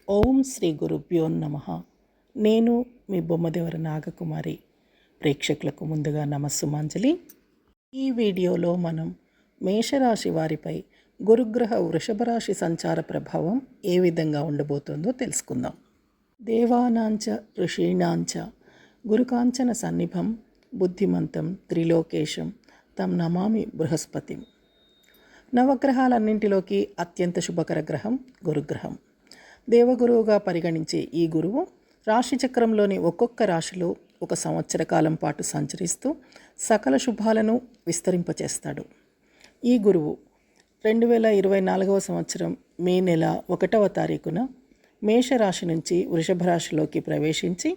ఓం శ్రీ గురుభ్యో నమః. నేను మీ బొమ్మదేవర నాగకుమారి. ప్రేక్షకులకు ముందుగా నమస్సుమాంజలి. ఈ వీడియోలో మనం మేషరాశి వారిపై గురుగ్రహ వృషభ రాశి సంచార ప్రభావం ఏ విధంగా ఉండబోతుందో తెలుసుకుందాం. దేవానాంచ ఋషీణాంచ గురుకాంచన సన్నిభం బుద్ధిమంతం త్రిలోకేశం తం నమామి బృహస్పతిం. నవగ్రహాలన్నింటిలోకి అత్యంత శుభకర గ్రహం గురుగ్రహం. దేవగురువుగా పరిగణించే ఈ గురువు రాశి చక్రంలోని ఒక్కొక్క రాశిలో ఒక సంవత్సర కాలం పాటు సంచరిస్తూ సకల శుభాలను విస్తరింపచేస్తాడు. ఈ గురువు 2024 సంవత్సరం మే నెల 1వ తారీఖున మేషరాశి నుంచి వృషభ రాశిలోకి ప్రవేశించి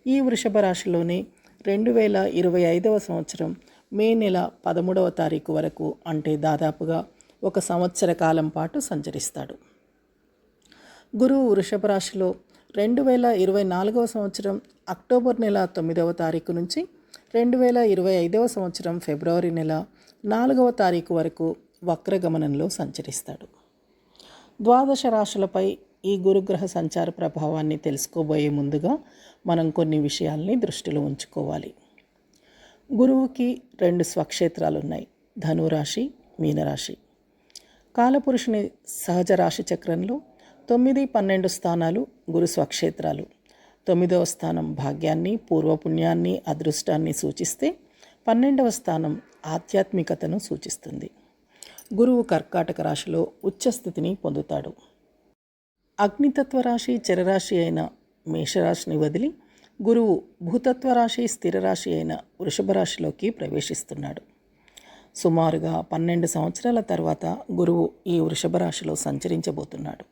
ఈ వృషభ రాశిలోనే 2025 సంవత్సరం మే నెల 13వ తారీఖు వరకు, అంటే దాదాపుగా ఒక సంవత్సర కాలం పాటు సంచరిస్తాడు. గురువు వృషభ రాశిలో 2024 సంవత్సరం అక్టోబర్ నెల 9వ తారీఖు నుంచి 2025 సంవత్సరం ఫిబ్రవరి నెల 4వ తారీఖు వరకు వక్రగమనంలో సంచరిస్తాడు. ద్వాదశ రాశులపై ఈ గురుగ్రహ సంచార ప్రభావాన్ని తెలుసుకోబోయే ముందుగా మనం కొన్ని విషయాల్ని దృష్టిలో ఉంచుకోవాలి. గురువుకి 2 స్వక్షేత్రాలు ఉన్నాయి, ధనురాశి, మీనరాశి. కాలపురుషుని సహజ రాశి చక్రంలో 9, 12 స్థానాలు గురు స్వక్షేత్రాలు. 9వ స్థానం భాగ్యాన్ని, పూర్వపుణ్యాన్ని, అదృష్టాన్ని సూచిస్తే 12వ స్థానం ఆధ్యాత్మికతను సూచిస్తుంది. గురువు కర్కాటక రాశిలో ఉచ్చస్థితిని పొందుతాడు. అగ్నితత్వ రాశి చరరాశి అయిన మేషరాశిని వదిలి గురువు భూతత్వ రాశి స్థిర రాశి అయిన వృషభ రాశిలోకి ప్రవేశిస్తున్నాడు. సుమారుగా 12 సంవత్సరాల తర్వాత గురువు ఈ వృషభ రాశిలో సంచరించబోతున్నాడు.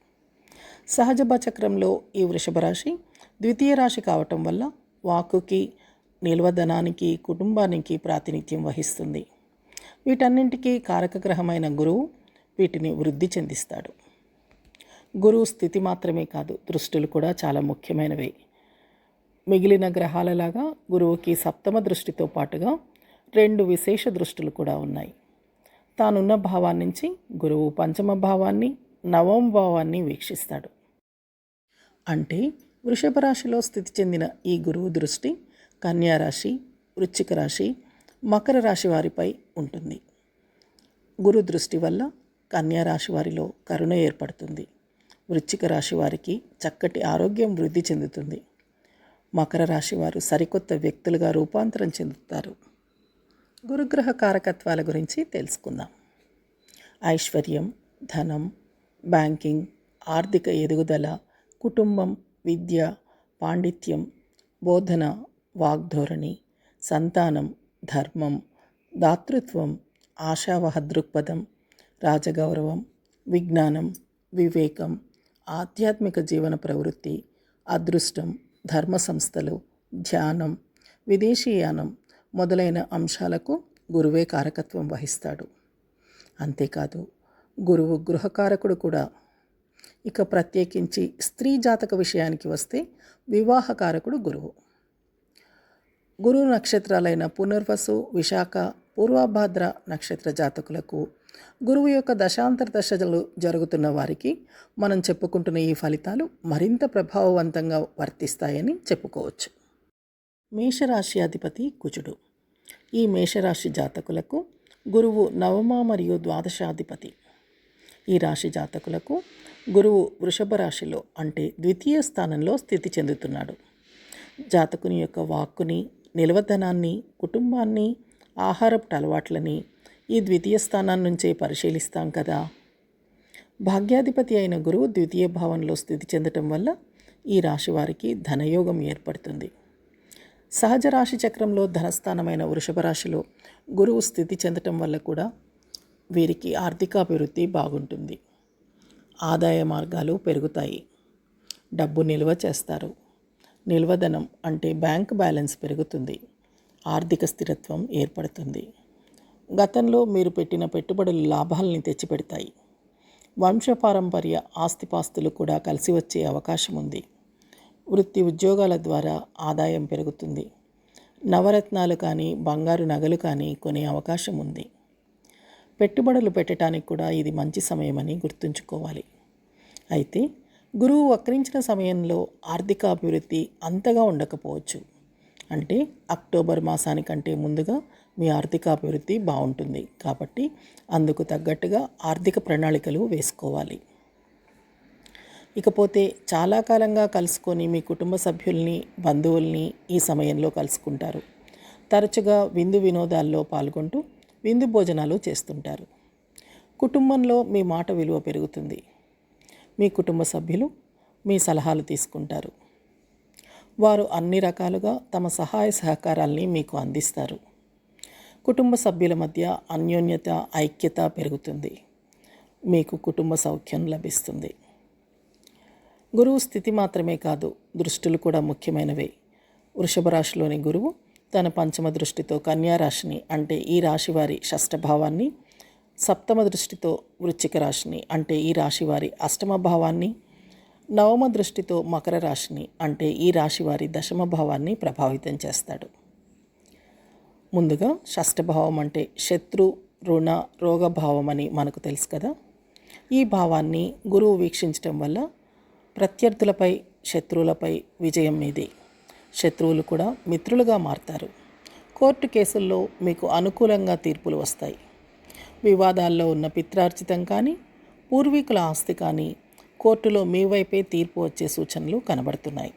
సహజ చక్రంలో ఈ వృషభ రాశి ద్వితీయ రాశి కావటం వల్ల వాక్కుకి, నిల్వధనానికి, కుటుంబానికి ప్రాతినిధ్యం వహిస్తుంది. వీటన్నింటికీ కారకగ్రహమైన గురువు వీటిని వృద్ధి చెందిస్తాడు. గురువు స్థితి మాత్రమే కాదు, దృష్టులు కూడా చాలా ముఖ్యమైనవి. మిగిలిన గ్రహాలలాగా గురువుకి సప్తమ దృష్టితో పాటుగా 2 విశేష దృష్టులు కూడా ఉన్నాయి. తానున్న భావాన్ని నుంచి గురువు పంచమ భావాన్ని, నవమ భావాన్ని వీక్షిస్తాడు. అంటే వృషభ రాశిలో స్థితి చెందిన ఈ గురువు దృష్టి కన్యా రాశి, వృశ్చిక రాశి, మకర రాశి వారిపై ఉంటుంది. గురు దృష్టి వల్ల కన్యా రాశి వారిలో కరుణ ఏర్పడుతుంది. వృశ్చిక రాశి వారికి చక్కటి ఆరోగ్యం వృద్ధి చెందుతుంది. మకర రాశి వారు సరికొత్త వ్యక్తులుగా రూపాంతరం చెందుతారు. గురుగ్రహ కారకత్వాల గురించి తెలుసుకుందాం. ఐశ్వర్యం, ధనం, బ్యాంకింగ్, ఆర్థిక ఎదుగుదల, కుటుంబం, విద్య, పాండిత్యం, బోధన, వాగ్ధోరణి, సంతానం, ధర్మం, దాతృత్వం, ఆశావహ దృక్పథం, రాజగౌరవం, విజ్ఞానం, వివేకం, ఆధ్యాత్మిక జీవన ప్రవృత్తి, అదృష్టం, ధర్మ సంస్థలు, ధ్యానం, విదేశీయానం మొదలైన అంశాలకు గురువే కారకత్వం వహిస్తాడు. అంతేకాదు గురువు గృహకారకుడు కూడా. ఇక ప్రత్యేకించి స్త్రీ జాతక విషయానికి వస్తే వివాహకారకుడు గురువు. గురువు నక్షత్రాలైన పునర్వసు, విశాఖ, పూర్వభాద్ర నక్షత్ర జాతకులకు గురువు యొక్క దశాంతర దశలు జరుగుతున్న వారికి మనం చెప్పుకుంటున్న ఈ ఫలితాలు మరింత ప్రభావవంతంగా వర్తిస్తాయని చెప్పుకోవచ్చు. మేషరాశి అధిపతి కుజుడు. ఈ మేషరాశి జాతకులకు గురువు నవమ మరియు ద్వాదశాధిపతి. ఈ రాశి జాతకులకు గురువు వృషభ రాశిలో, అంటే ద్వితీయ స్థానంలో స్థితి చెందుతున్నాడు. జాతకుని యొక్క వాక్కుని, నిల్వధనాన్ని, కుటుంబాన్ని, ఆహారపు అలవాట్లని ఈ ద్వితీయ స్థానం నుంచే పరిశీలిస్తాం కదా. భాగ్యాధిపతి అయిన గురువు ద్వితీయ భావంలో స్థితి చెందటం వల్ల ఈ రాశి వారికి ధనయోగం ఏర్పడుతుంది. సహజ రాశి చక్రంలో ధనస్థానమైన వృషభ రాశిలో గురువు స్థితి చెందటం వల్ల కూడా వీరికి ఆర్థికాభివృద్ధి బాగుంటుంది. ఆదాయ మార్గాలు పెరుగుతాయి. డబ్బు నిల్వ చేస్తారు. నిల్వధనం అంటే బ్యాంక్ బ్యాలెన్స్ పెరుగుతుంది. ఆర్థిక స్థిరత్వం ఏర్పడుతుంది. గతంలో మీరు పెట్టిన పెట్టుబడులు లాభాలని తెచ్చిపెడతాయి. వంశపారంపర్య ఆస్తిపాస్తులు కూడా కలిసి వచ్చే అవకాశం ఉంది. వృత్తి ఉద్యోగాల ద్వారా ఆదాయం పెరుగుతుంది. నవరత్నాలు కానీ, బంగారు నగలు కానీ కొనే అవకాశం ఉంది. పెట్టుబడులు పెట్టడానికి కూడా ఇది మంచి సమయమని గుర్తుంచుకోవాలి. అయితే గురువు వక్రించిన సమయంలో ఆర్థిక అభివృద్ధి అంతగా ఉండకపోవచ్చు. అంటే అక్టోబర్ మాసానికంటే ముందుగా మీ ఆర్థిక అభివృద్ధి బాగుంటుంది. కాబట్టి అందుకు తగ్గట్టుగా ఆర్థిక ప్రణాళికలు వేసుకోవాలి. ఇకపోతే చాలా కాలంగా కలుసుకొని మీ కుటుంబ సభ్యుల్ని, బంధువుల్ని ఈ సమయంలో కలుసుకుంటారు. తరచుగా విందు వినోదాల్లో పాల్గొంటూ విందు భోజనాలు చేస్తుంటారు. కుటుంబంలో మీ మాట విలువ పెరుగుతుంది. మీ కుటుంబ సభ్యులు మీ సలహాలు తీసుకుంటారు. వారు అన్ని రకాలుగా తమ సహాయ సహకారాల్ని మీకు అందిస్తారు. కుటుంబ సభ్యుల మధ్య అన్యోన్యత, ఐక్యత పెరుగుతుంది. మీకు కుటుంబ సౌఖ్యం లభిస్తుంది. గురువు స్థితి మాత్రమే కాదు, దృష్టులు కూడా ముఖ్యమైనవే. వృషభ రాశిలోని గురువు తన పంచమ దృష్టితో కన్యా రాశిని అంటే ఈ రాశి వారి షష్ఠ భావాన్ని, సప్తమ దృష్టితో వృశ్చిక రాశిని అంటే ఈ రాశి వారి అష్టమ భావాన్ని, నవమ దృష్టితో మకర రాశిని అంటే ఈ రాశి వారి దశమ భావాన్ని ప్రభావితం చేస్తాడు. ముందుగా షష్ఠభావం అంటే శత్రు, రుణ, రోగభావం అని మనకు తెలుసు కదా. ఈ భావాన్ని గురువు వీక్షించటం వల్ల ప్రత్యర్థులపై, శత్రువులపై విజయం మీదే. శత్రువులు కూడా మిత్రులుగా మారతారు. కోర్టు కేసుల్లో మీకు అనుకూలంగా తీర్పులు వస్తాయి. వివాదాల్లో ఉన్న పిత్రార్జితం కానీ, పూర్వీకుల ఆస్తి కానీ కోర్టులో మీ వైపే తీర్పు వచ్చే సూచనలు కనబడుతున్నాయి.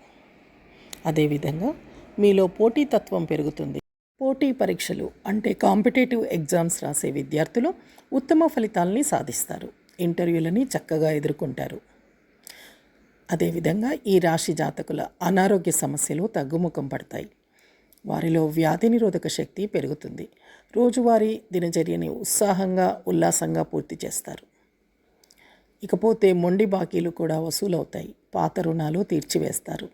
అదేవిధంగా మీలో పోటీతత్వం పెరుగుతుంది. పోటీ పరీక్షలు అంటే కాంపిటేటివ్ ఎగ్జామ్స్ రాసే విద్యార్థులు ఉత్తమ ఫలితాలని సాధిస్తారు. ఇంటర్వ్యూలని చక్కగా ఎదుర్కొంటారు. అదేవిధంగా ఈ రాశి జాతకుల అనారోగ్య సమస్యలు తగ్గుముఖం పడతాయి. వారిలో వ్యాధి నిరోధక శక్తి పెరుగుతుంది. రోజువారీ దినచర్యని ఉత్సాహంగా, ఉల్లాసంగా పూర్తి చేస్తారు. ఇకపోతే మొండి బాకీలు కూడా వసూలవుతాయి. పాత రుణాలు తీర్చివేస్తారు.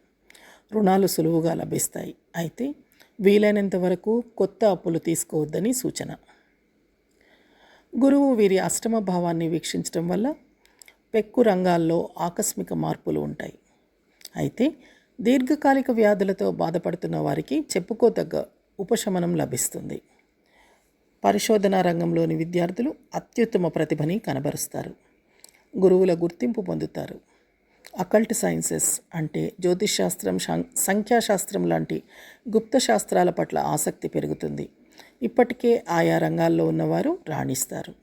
రుణాలు సులువుగా లభిస్తాయి. అయితే వీలైనంత వరకు కొత్త అప్పులు తీసుకోవద్దని సూచన. గురువు వీరి అష్టమ భావాన్ని వీక్షించడం వల్ల పెక్కు రంగాల్లో ఆకస్మిక మార్పులు ఉంటాయి. అయితే దీర్ఘకాలిక వ్యాధులతో బాధపడుతున్న వారికి చెప్పుకోదగ్గ ఉపశమనం లభిస్తుంది. పరిశోధనా రంగంలోని విద్యార్థులు అత్యుత్తమ ప్రతిభని కనబరుస్తారు. గురువుల గుర్తింపు పొందుతారు. అకల్ట్ సైన్సెస్ అంటే జ్యోతిషశాస్త్రం, సంఖ్యాశాస్త్రం లాంటి గుప్త శాస్త్రాల పట్ల ఆసక్తి పెరుగుతుంది. ఇప్పటికే ఆయా రంగాల్లో ఉన్నవారు రాణిస్తారు.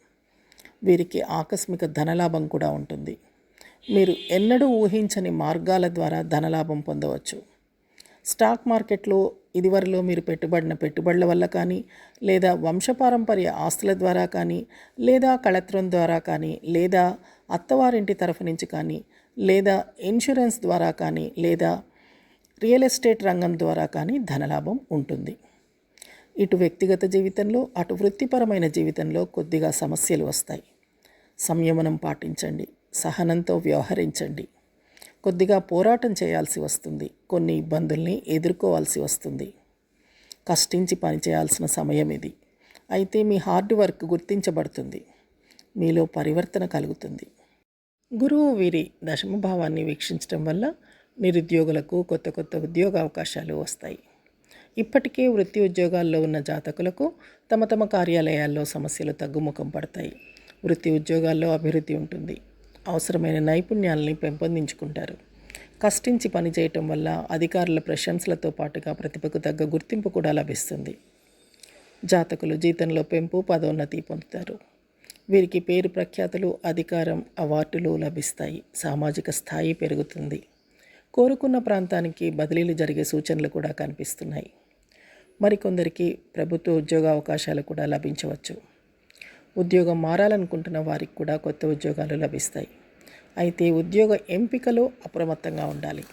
వీరికి ఆకస్మిక ధనలాభం కూడా ఉంటుంది. మీరు ఎన్నడూ ఊహించని మార్గాల ద్వారా ధనలాభం పొందవచ్చు. స్టాక్ మార్కెట్లో ఇదివరలో మీరు పెట్టుబడుల వల్ల కానీ, లేదా వంశపారంపర్య ఆస్తుల ద్వారా కానీ, లేదా కళత్రం ద్వారా కానీ, లేదా అత్తవారింటి తరఫు నుంచి కానీ, లేదా ఇన్సూరెన్స్ ద్వారా కానీ, లేదా రియల్ ఎస్టేట్ రంగం ద్వారా కానీ ధనలాభం ఉంటుంది. ఇటు వ్యక్తిగత జీవితంలో, అటు వృత్తిపరమైన జీవితంలో కొద్దిగా సమస్యలు వస్తాయి. సంయమనం పాటించండి. సహనంతో వ్యవహరించండి. కొద్దిగా పోరాటం చేయాల్సి వస్తుంది. కొన్ని ఇబ్బందుల్ని ఎదుర్కోవాల్సి వస్తుంది. కష్టించి పనిచేయాల్సిన సమయం ఇది. అయితే మీ హార్డ్ వర్క్ గుర్తించబడుతుంది. మీలో పరివర్తన కలుగుతుంది. గురువు వీరి దశమ భావాన్ని వీక్షించడం వల్ల నిరుద్యోగులకు కొత్త కొత్త ఉద్యోగ అవకాశాలు వస్తాయి. ఇప్పటికే వృత్తి ఉద్యోగాల్లో ఉన్న జాతకులకు తమ తమ కార్యాలయాల్లో సమస్యలు తగ్గుముఖం పడతాయి. వృత్తి ఉద్యోగాల్లో అభివృద్ధి ఉంటుంది. అవసరమైన నైపుణ్యాలని పెంపొందించుకుంటారు. కష్టించి పనిచేయటం వల్ల అధికారుల ప్రశంసలతో పాటుగా ప్రతిభకు తగ్గ గుర్తింపు కూడా లభిస్తుంది. జాతకులు జీతంలో పెంపు, పదోన్నతి పొందుతారు. వీరికి పేరు ప్రఖ్యాతులు, అధికారం, అవార్డులు లభిస్తాయి. సామాజిక స్థాయి పెరుగుతుంది. కోరుకున్న ప్రాంతానికి బదిలీలు జరిగే సూచనలు కూడా కనిపిస్తున్నాయి. మరికొందరికి ప్రభుత్వ ఉద్యోగ అవకాశాలు కూడా లభించవచ్చు. ఉద్యోగం మారాలనుకుంటున్న వారికి కూడా కొత్త ఉద్యోగాలు లభిస్తాయి. అయితే ఉద్యోగ ఎంపికలో అప్రమత్తంగా ఉండాలి.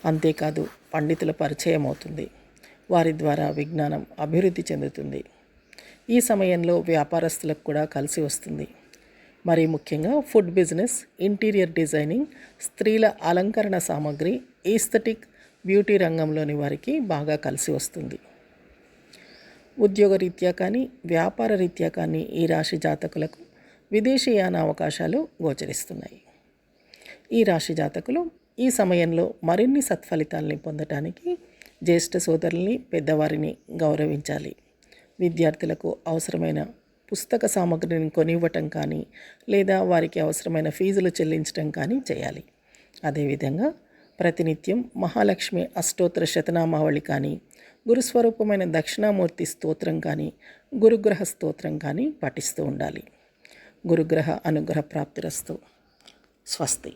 అంతేకాదు పండితుల పరిచయం అవుతుంది. వారి ద్వారా విజ్ఞానం అభివృద్ధి చెందుతుంది. ఈ సమయంలో వ్యాపారస్తులకు కూడా కలిసి వస్తుంది. మరి ముఖ్యంగా ఫుడ్ బిజినెస్, ఇంటీరియర్ డిజైనింగ్, స్త్రీల అలంకరణ సామాగ్రి, ఈస్థెటిక్, బ్యూటీ రంగంలోని వారికి బాగా కలిసి వస్తుంది. ఉద్యోగరీత్యా కానీ, వ్యాపార రీత్యా కానీ ఈ రాశి జాతకులకు విదేశీయాన అవకాశాలు గోచరిస్తున్నాయి. ఈ రాశి జాతకులు ఈ సమయంలో మరిన్ని సత్ఫలితాలని పొందటానికి జ్యేష్ఠ సోదరుల్ని, పెద్దవారిని గౌరవించాలి. విద్యార్థులకు అవసరమైన పుస్తక సామగ్రిని కొనివ్వటం కానీ, లేదా వారికి అవసరమైన ఫీజులు చెల్లించడం కానీ చేయాలి. అదేవిధంగా ప్రతినిత్యం మహాలక్ష్మి అష్టోత్తర శతనామావళి కానీ, గురుస్వరూపమైన దక్షిణామూర్తి స్తోత్రం కానీ, గురుగ్రహ స్తోత్రం కానీ పఠిస్తూ ఉండాలి. గురుగ్రహ అనుగ్రహ ప్రాప్తిరస్తు. స్వస్తి.